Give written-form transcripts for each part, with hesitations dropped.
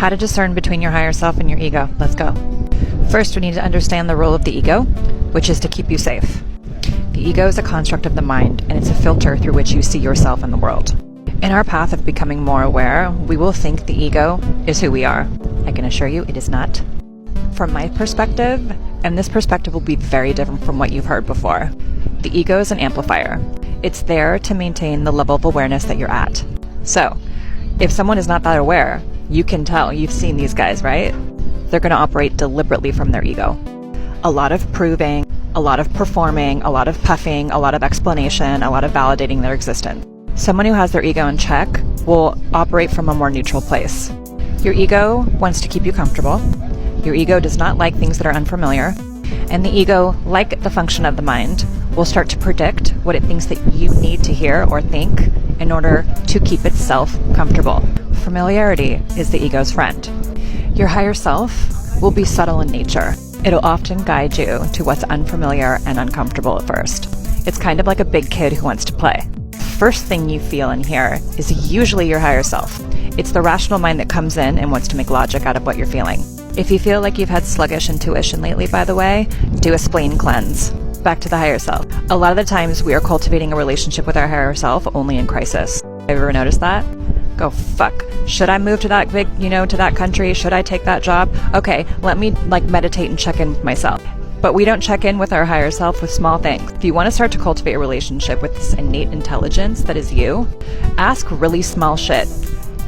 How to discern between your higher self and your ego. Let's go. First, we need to understand the role of the ego, which is to keep you safe. The ego is a construct of the mind, and it's a filter through which you see yourself in the world. In our path of becoming more aware, we will think the ego is who we are. I can assure you it is not. From my perspective, and this perspective will be very different from what you've heard before, the ego is an amplifier. It's there to maintain the level of awareness that you're at. So, if someone is not that aware, you can tell. You've seen these guys, right? They're going to operate deliberately from their ego. A lot of proving, a lot of performing, a lot of puffing, a lot of explanation, a lot of validating their existence. Someone who has their ego in check will operate from a more neutral place. Your ego wants to keep you comfortable. Your ego does not like things that are unfamiliar. And the ego, like the function of the mind, will start to predict what it thinks that you need to hear or think in order to keep itself comfortable. Familiarity is the ego's friend. Your higher self will be subtle in nature. It'll often guide you to what's unfamiliar and uncomfortable at first. It's kind of like a big kid who wants to play. First thing you feel and hear is usually your higher self. It's the rational mind that comes in and wants to make logic out of what you're feeling. If you feel like you've had sluggish intuition lately, by the way, do a spleen cleanse. Back to the higher self. A lot of the times we are cultivating a relationship with our higher self only in crisis. Have you ever noticed that? Go, fuck. Should I move to that to that country? Should I take that job? Okay, let me meditate and check in with myself. But we don't check in with our higher self with small things. If you want to start to cultivate a relationship with this innate intelligence that is you, ask really small shit.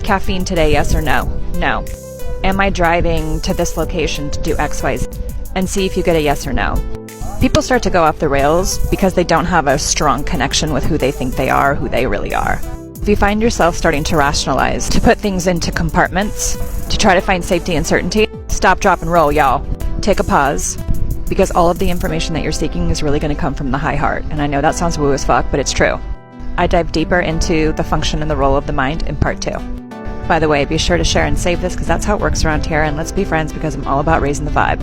Caffeine today, yes or no? No. Am I driving to this location to do X, Y, Z? And see if you get a yes or no. People start to go off the rails because they don't have a strong connection with who they think they are, who they really are. If you find yourself starting to rationalize, to put things into compartments, to try to find safety and certainty, stop, drop, and roll, y'all. Take a pause, because all of the information that you're seeking is really going to come from the high heart. And I know that sounds woo as fuck, but it's true. I dive deeper into the function and the role of the mind in part 2. By the way, be sure to share and save this because that's how it works around here, and let's be friends because I'm all about raising the vibe.